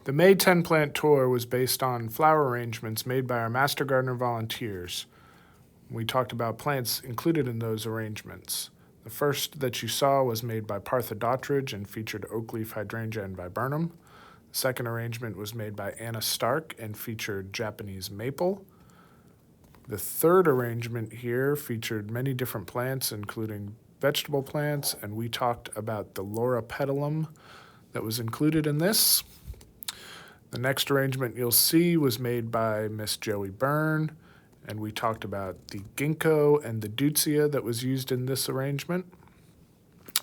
The May 10 plant tour was based on flower arrangements made by our Master Gardener volunteers. We talked about plants included in those arrangements. The first that you saw was made by Partha Dottridge and featured oakleaf hydrangea and viburnum. The second arrangement was made by Anna Stark and featured Japanese maple. The third arrangement here featured many different plants, including vegetable plants, and we talked about the Laura petalum that was included in this. The next arrangement you'll see was made by Miss Joey Byrne, and we talked about the ginkgo and the deutzia that was used in this arrangement.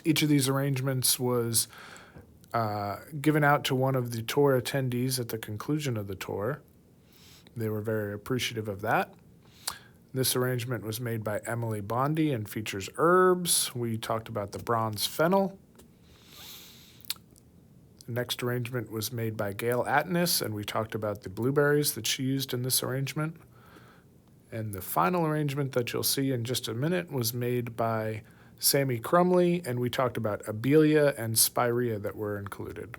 Each of these arrangements was given out to one of the tour attendees at the conclusion of the tour. They were very appreciative of that. This arrangement was made by Emily Bondi and features herbs. We talked about the bronze fennel. The next arrangement was made by Gail Atnes, and we talked about the blueberries that she used in this arrangement. And the final arrangement that you'll see in just a minute was made by Sammy Crumley, and we talked about abelia and spirea that were included.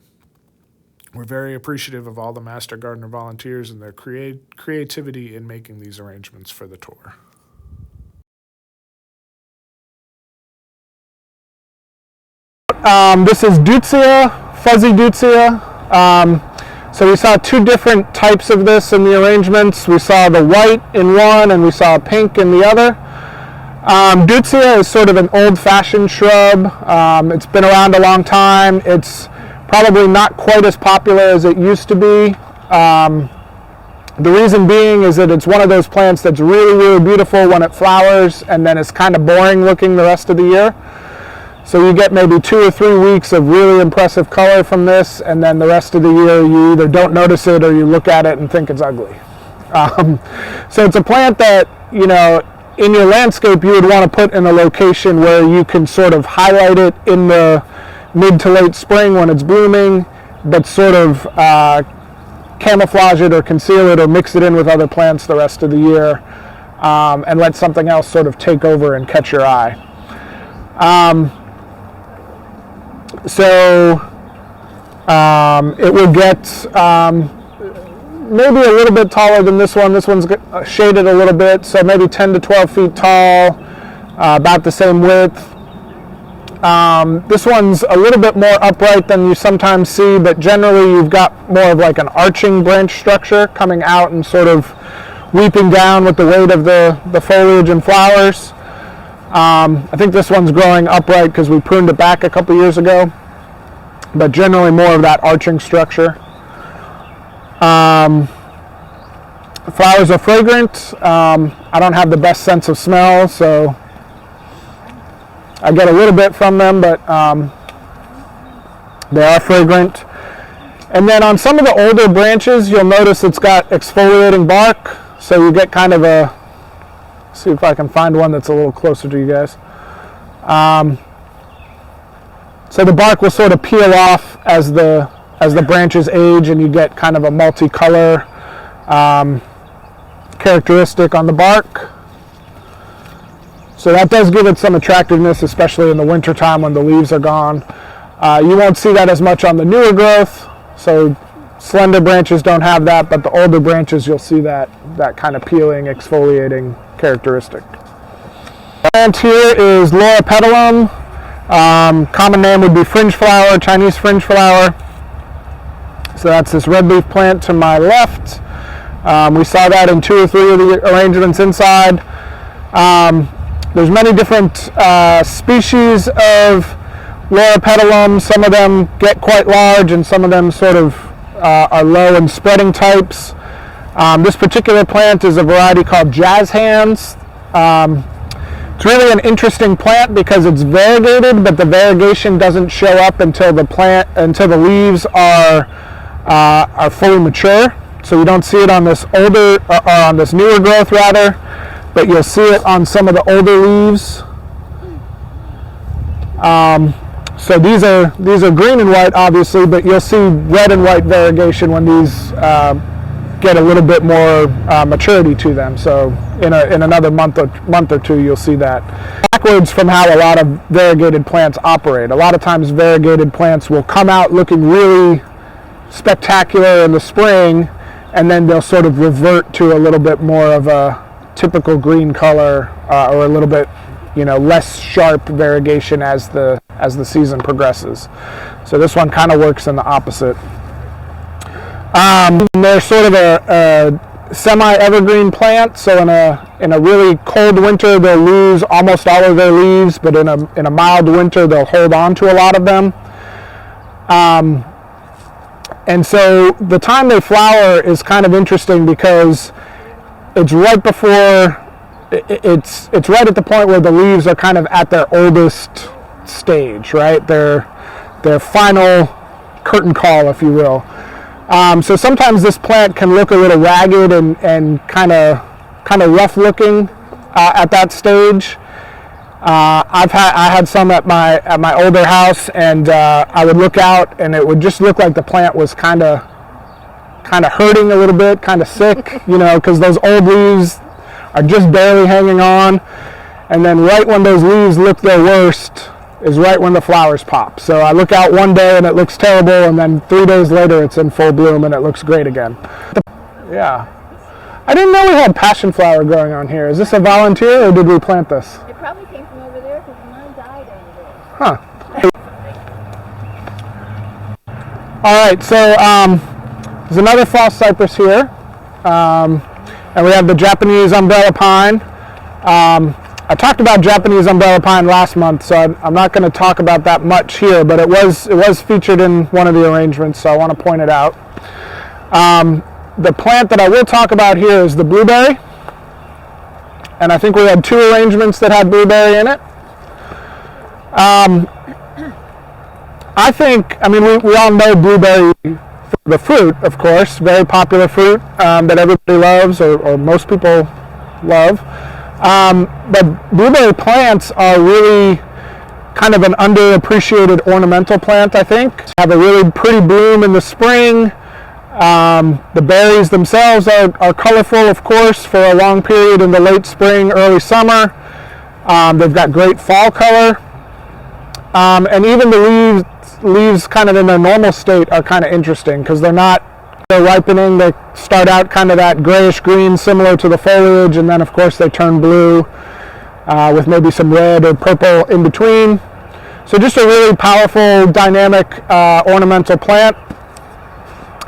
We're very appreciative of all the Master Gardener volunteers and their creativity in making these arrangements for the tour. This is deutzia, fuzzy deutzia. So we saw two different types of this in the arrangements. We saw the white in one and we saw pink in the other. Deutzia is sort of an old-fashioned shrub. It's been around a long time. It's probably not quite as popular as it used to be. The reason being is that it's one of those plants that's really, really beautiful when it flowers, and then it's kind of boring looking the rest of the year. So you get maybe 2 or 3 weeks of really impressive color from this, and then the rest of the year you either don't notice it or you look at it and think it's ugly. So it's a plant that, you know, in your landscape you would want to put in a location where you can sort of highlight it in the mid to late spring when it's blooming, but sort of camouflage it or conceal it or mix it in with other plants the rest of the year, and let something else sort of take over and catch your eye. It will get maybe a little bit taller than this one. This one's shaded a little bit, so maybe 10 to 12 feet tall, about the same width. This one's a little bit more upright than you sometimes see, but generally you've got more of like an arching branch structure coming out and sort of weeping down with the weight of the foliage and flowers. I think this one's growing upright because we pruned it back a couple years ago, but generally more of that arching structure. The flowers are fragrant. I don't have the best sense of smell, so I get a little bit from them, but they are fragrant. And then on some of the older branches, you'll notice it's got exfoliating bark, so you get kind of a, see if I can find one that's a little closer to you guys. So the bark will sort of peel off as the branches age, and you get kind of a multicolor characteristic on the bark. So that does give it some attractiveness, especially in the wintertime when the leaves are gone. You won't see that as much on the newer growth, so slender branches don't have that, but the older branches you'll see that kind of peeling, exfoliating characteristic. The plant here is Laura petalum. Common name would be fringe flower, Chinese fringe flower. So that's this red leaf plant to my left. We saw that in 2 or 3 of the arrangements inside. There's many different species of Laura petalum. Some of them get quite large and some of them sort of are low and spreading types. This particular plant is a variety called Jazz Hands. It's really an interesting plant because it's variegated, but the variegation doesn't show up until the leaves are fully mature. So you don't see it on this older, or on this newer growth rather, but you'll see it on some of the older leaves. So these are green and white, obviously, but you'll see red and white variegation when these get a little bit more maturity to them. So in another month or two, you'll see that. Backwards from how a lot of variegated plants operate. A lot of times variegated plants will come out looking really spectacular in the spring, and then they'll sort of revert to a little bit more of a typical green color, or a little bit, less sharp variegation as the season progresses. So this one kind of works in the opposite. They're sort of a semi-evergreen plant, so in a really cold winter they'll lose almost all of their leaves, but in a mild winter they'll hold on to a lot of them. And so the time they flower is kind of interesting because it's right before, it's right at the point where the leaves are kind of at their oldest stage, right? Their final curtain call, if you will. So sometimes this plant can look a little ragged and kind of rough looking at that stage. I had some at my older house, and I would look out and it would just look like the plant was kind of hurting a little bit, kind of sick, because those old leaves are just barely hanging on. And then right when those leaves look their worst is right when the flowers pop. So I look out one day and it looks terrible, and then 3 days later it's in full bloom and it looks great again. Yeah. I didn't know we had passion flower growing on here. Is this a volunteer or did we plant this? It probably came from over there because mine died over there. Huh. All right, so there's another false cypress here. And we have the Japanese umbrella pine. I talked about Japanese umbrella pine last month, so I'm not going to talk about that much here, but it was featured in one of the arrangements, so I want to point it out. The plant that I will talk about here is the blueberry, and I think we had 2 arrangements that had blueberry in it. We all know blueberry, the fruit, of course, very popular fruit that everybody loves, or most people love. But blueberry plants are really kind of an underappreciated ornamental plant, I think. Have a really pretty bloom in the spring. The berries themselves are colorful, of course, for a long period in the late spring, early summer. They've got great fall color. And even the leaves kind of in their normal state are kind of interesting because they're ripening. They start out kind of that grayish green, similar to the foliage, and then of course they turn blue with maybe some red or purple in between. So just a really powerful, dynamic ornamental plant,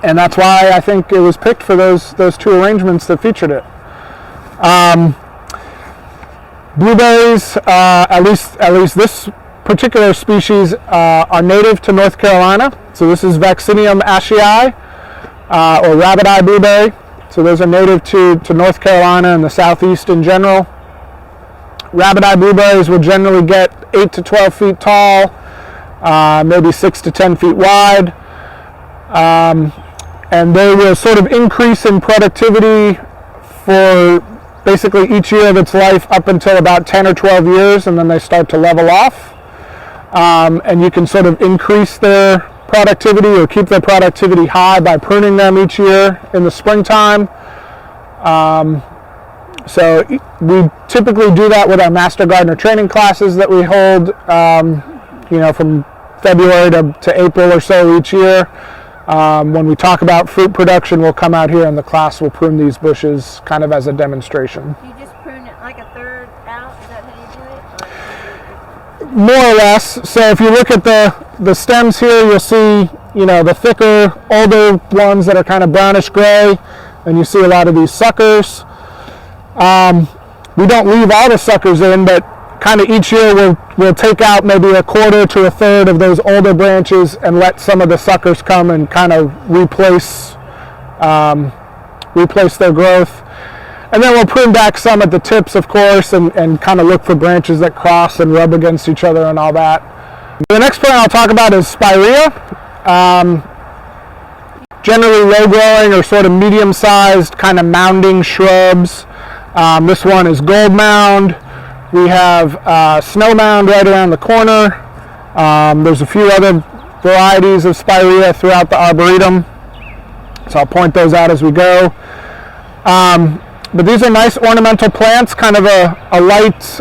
and that's why I think it was picked for those 2 arrangements that featured it. Blueberries, at least this particular species, are native to North Carolina. So this is Vaccinium ashii, or rabbit eye blueberry. So those are native to North Carolina and the Southeast in general. Rabbit eye blueberries will generally get 8 to 12 feet tall, maybe 6 to 10 feet wide. And they will sort of increase in productivity for basically each year of its life up until about 10 or 12 years, and then they start to level off. And you can sort of increase their productivity or keep their productivity high by pruning them each year in the springtime. So we typically do that with our Master Gardener training classes that we hold, from February to April or so each year. When we talk about fruit production, we'll come out here and the class will prune these bushes kind of as a demonstration. Do you just prune it like a third out? Is that how you do it? More or less. So if you look at the stems here, you'll see, the thicker, older ones that are kind of brownish gray, and you see a lot of these suckers. We don't leave all the suckers in, but kind of each year we'll take out maybe a quarter to a third of those older branches and let some of the suckers come and kind of replace their growth. And then we'll prune back some at the tips, of course, and kind of look for branches that cross and rub against each other and all that. The next plant I'll talk about is spirea. Generally low-growing or sort of medium-sized kind of mounding shrubs. This one is gold mound. We have snow mound right around the corner. There's a few other varieties of spirea throughout the Arboretum, so I'll point those out as we go. But these are nice ornamental plants, kind of a light,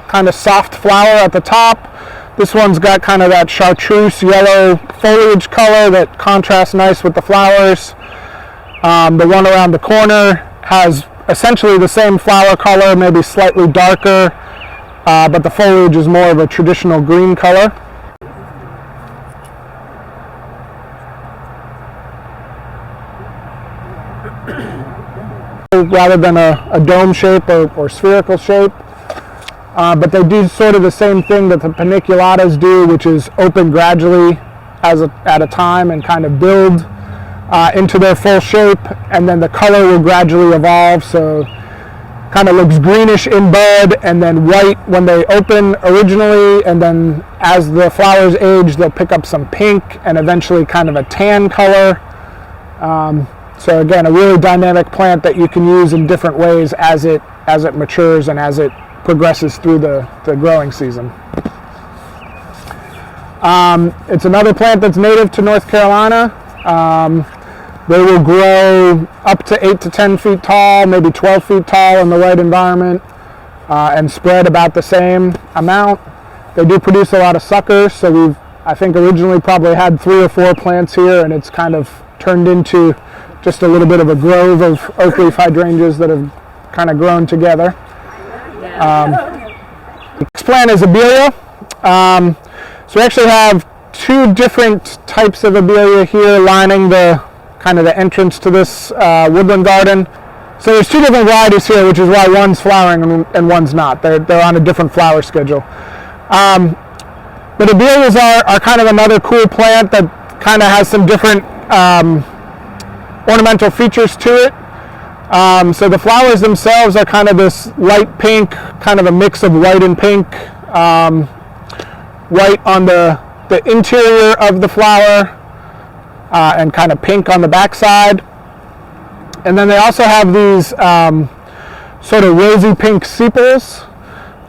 kind of soft flower at the top. This one's got kind of that chartreuse yellow foliage color that contrasts nice with the flowers. The one around the corner has essentially the same flower color, maybe slightly darker, but the foliage is more of a traditional green color. Rather than a dome shape or spherical shape. But they do sort of the same thing that the paniculatas do, which is open gradually at a time and kind of build into their full shape, and then the color will gradually evolve, so kind of looks greenish in bud and then white when they open originally, and then as the flowers age they'll pick up some pink and eventually kind of a tan color. So again, a really dynamic plant that you can use in different ways as it matures and as it progresses through the growing season. It's another plant that's native to North Carolina. They will grow up to 8 to 10 feet tall, maybe 12 feet tall in the right environment, and spread about the same amount. They do produce a lot of suckers, so I think originally probably had 3 or 4 plants here, and it's kind of turned into just a little bit of a grove of oak leaf hydrangeas that have kind of grown together. Next plant is Abelia. So we actually have 2 different types of Abelia here lining the entrance to this woodland garden. So there's 2 different varieties here, which is why one's flowering and one's not. They're on a different flower schedule. But Abelias are kind of another cool plant that kind of has some different ornamental features to it. So the flowers themselves are kind of this light pink, kind of a mix of white and pink. White on the interior of the flower, and kind of pink on the backside. And then they also have these sort of rosy pink sepals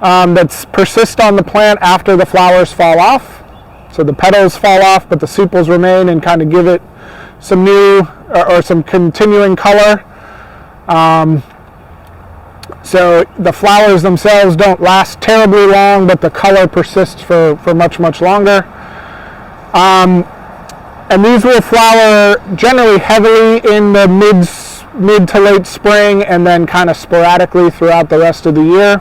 that persist on the plant after the flowers fall off. So the petals fall off, but the sepals remain and kind of give it some new or some continuing color. So the flowers themselves don't last terribly long, but the color persists for much, much longer. And these will flower generally heavily in the mid to late spring, and then kind of sporadically throughout the rest of the year.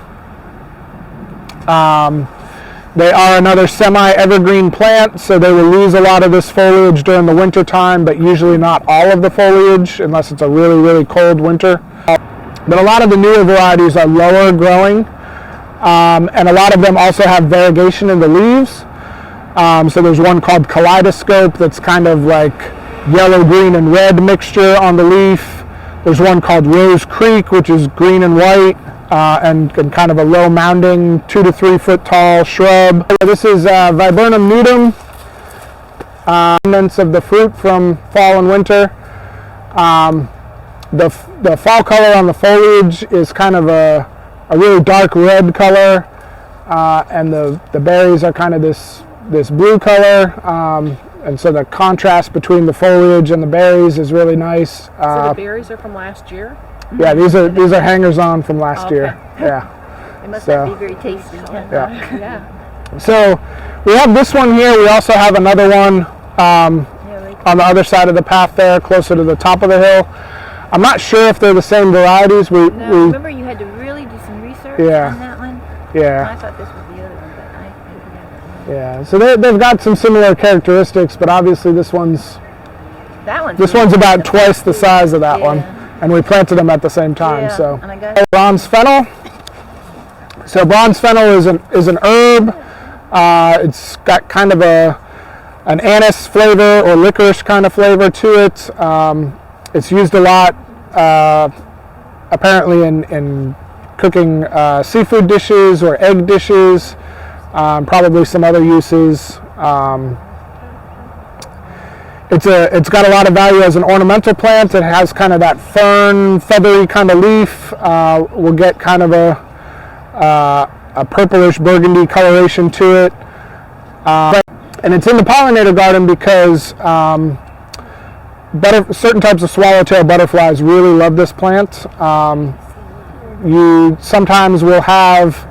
They are another semi-evergreen plant, so they will lose a lot of this foliage during the winter time, but usually not all of the foliage unless it's a really, really cold winter. But a lot of the newer varieties are lower growing, and a lot of them also have variegation in the leaves. So there's one called Kaleidoscope that's kind of like yellow, green, and red mixture on the leaf. There's one called Rose Creek, which is green and white, and kind of a low mounding 2 to 3 foot tall shrub. This is Viburnum nudum, remnants of the fruit from fall and winter. The fall color on the foliage is kind of a really dark red color, and the berries are kind of this blue color, and so the contrast between the foliage and the berries is really nice. So the berries are from last year? Yeah, these are hangers-on from last year. Yeah. It must not be very tasty. Yeah. Yeah. So we have this one here. We also have another one on the other side of the path there, closer to the top of the hill. I'm not sure if they're the same varieties. Remember you had to really do some research on that one? Yeah. I thought this was the other one, but I never. Yeah. So they've got some similar characteristics, but obviously this one's about twice the size of that one, and we planted them at the same time. Yeah. So And I got bronze fennel. So bronze fennel is an herb. It's got kind of an anise flavor or licorice kind of flavor to it. It's used a lot, apparently, in cooking seafood dishes or egg dishes, probably some other uses. It's got a lot of value as an ornamental plant. It has kind of that fern, feathery kind of leaf. We'll get kind of a purplish burgundy coloration to it. And it's in the pollinator garden because certain types of swallowtail butterflies really love this plant. You sometimes will have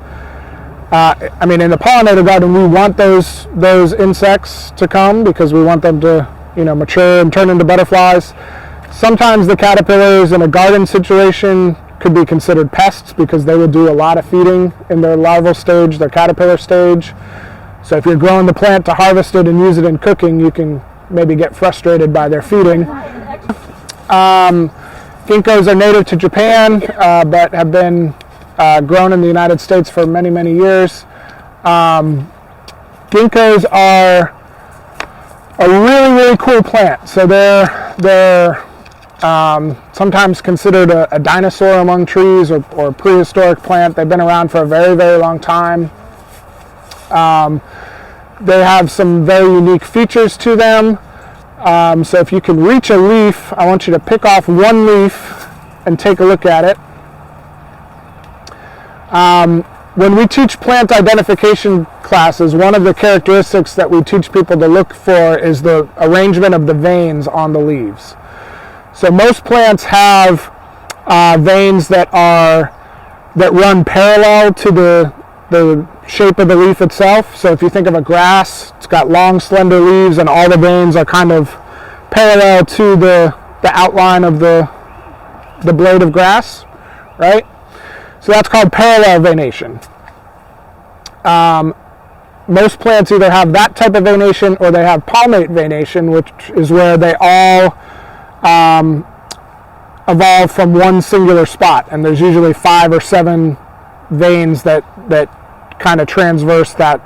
I mean, in the pollinator garden, we want those insects to come because we want them to, mature and turn into butterflies. Sometimes the caterpillars in a garden situation could be considered pests because they will do a lot of feeding in their larval stage, their caterpillar stage. So if you're growing the plant to harvest it and use it in cooking, you can maybe get frustrated by their feeding. Ginkgos are native to Japan, but have been grown in the United States for many, many years. Ginkgos are a really, really cool plant. So they're sometimes considered a dinosaur among trees or a prehistoric plant. They've been around for a very, very long time. They have some very unique features to them. So if you can reach a leaf, I want you to pick off one leaf and take a look at it. When we teach plant identification classes, one of the characteristics that we teach people to look for is the arrangement of the veins on the leaves. So most plants have veins that run parallel to the shape of the leaf itself. So if you think of a grass, it's got long, slender leaves, and all the veins are kind of parallel to the outline of the blade of grass, right? So that's called parallel venation. Most plants either have that type of venation or they have palmate venation, which is where they all evolve from one singular spot, and there's usually 5 or 7 veins that kind of transverse that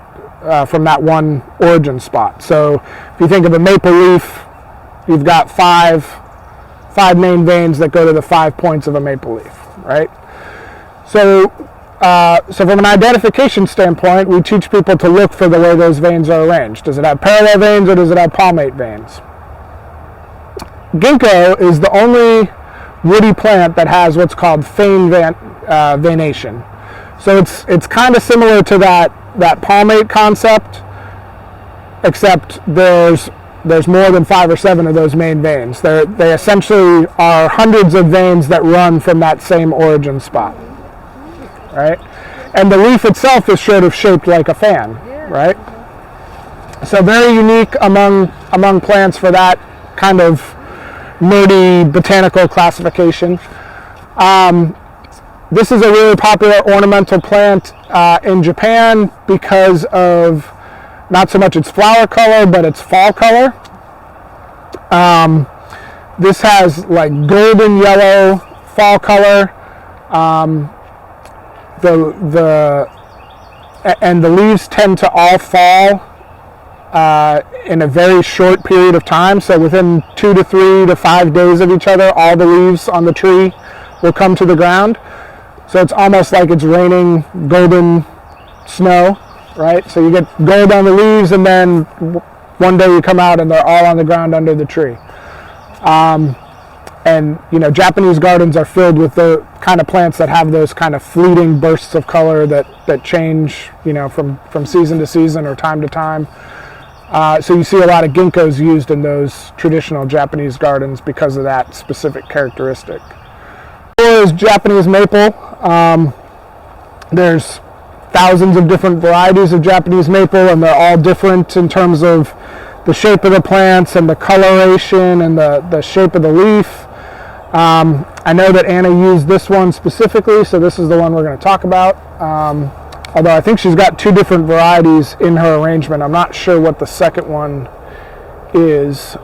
from that one origin spot. So if you think of a maple leaf, you've got five main veins that go to the 5 points of a maple leaf, right? So from an identification standpoint, we teach people to look for the way those veins are arranged. Does it have parallel veins or does it have palmate veins? Ginkgo is the only woody plant that has what's called fane venation. So it's kind of similar to that palmate concept, except there's more than 5 or 7 of those main veins. They essentially are hundreds of veins that run from that same origin spot, right? And the leaf itself is sort of shaped like a fan, right? So very unique among plants for that kind of nerdy botanical classification. This is a really popular ornamental plant in Japan because of not so much its flower color, but its fall color. This has like golden yellow fall color. And the leaves tend to all fall in a very short period of time. So within 2 to 3 to 5 days of each other, all the leaves on the tree will come to the ground. So it's almost like it's raining golden snow, right? So you get gold on the leaves, and then one day you come out and they're all on the ground under the tree. And Japanese gardens are filled with the kind of plants that have those kind of fleeting bursts of color that change, from season to season or time to time. So you see a lot of ginkgos used in those traditional Japanese gardens because of that specific characteristic. Is Japanese maple. There's thousands of different varieties of Japanese maple, and they're all different in terms of the shape of the plants and the coloration and the shape of the leaf. I know that Anna used this one specifically, so this is the one we're going to talk about. Although I think she's got 2 different varieties in her arrangement. I'm not sure what the second one is.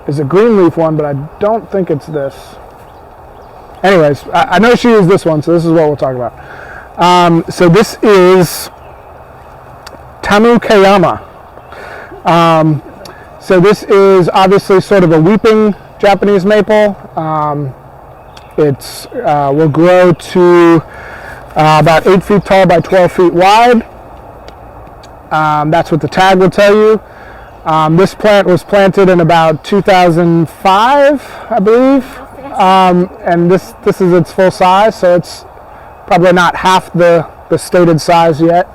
Is a green leaf one, but I don't think it's this. Anyways, I know she used this one, so this is what we'll talk about. So this is Tamukeyama. So this is obviously sort of a weeping Japanese maple. It will grow to about 8 feet tall by 12 feet wide. That's what the tag will tell you. This plant was planted in about 2005, I believe, and this is its full size, so it's probably not half the stated size yet.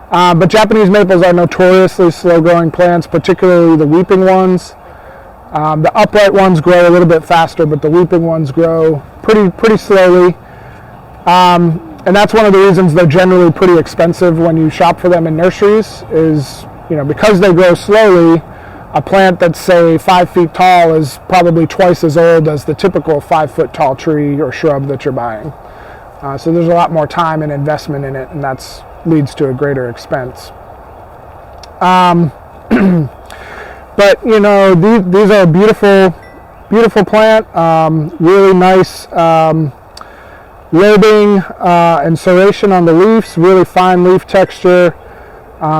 But Japanese maples are notoriously slow-growing plants, particularly the weeping ones. The upright ones grow a little bit faster, but the weeping ones grow pretty slowly. And that's one of the reasons they're generally pretty expensive when you shop for them in nurseries is, because they grow slowly, a plant that's, say, 5 feet tall is probably twice as old as the typical 5-foot tall tree or shrub that you're buying. So there's a lot more time and investment in it, and that leads to a greater expense. But, these are a beautiful, beautiful plant, really nice lobing and serration on the leaves, really fine leaf texture.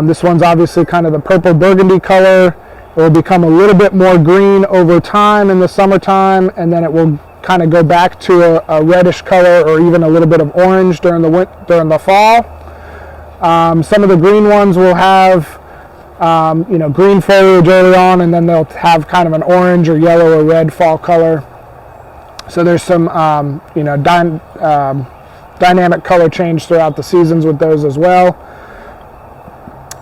This one's obviously kind of the purple burgundy color. It will become a little bit more green over time in the summertime, and then it will kind of go back to a reddish color or even a little bit of orange during the fall. Some of the green ones will have green foliage early on, and then they'll have kind of an orange or yellow or red fall color. So there's some dynamic color change throughout the seasons with those as well.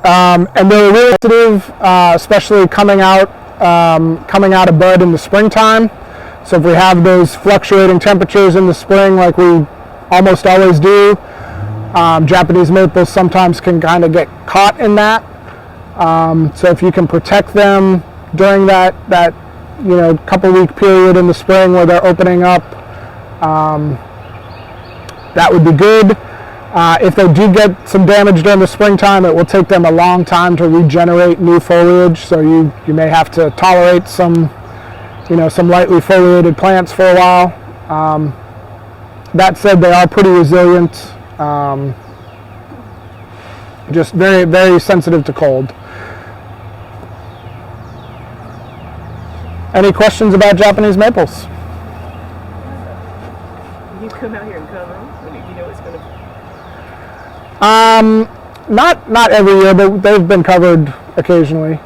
And they're really sensitive, especially coming out of bud in the springtime. So if we have those fluctuating temperatures in the spring, like we almost always do, Japanese maples sometimes can kind of get caught in that. So if you can protect them during that couple week period in the spring where they're opening up, that would be good. If they do get some damage during the springtime, it will take them a long time to regenerate new foliage. So you may have to tolerate some lightly foliated plants for a while. That said, they are pretty resilient, just very, very sensitive to cold. Any questions about Japanese maples? You come out here and cover them when you know it's going to. Not every year, but they've been covered occasionally.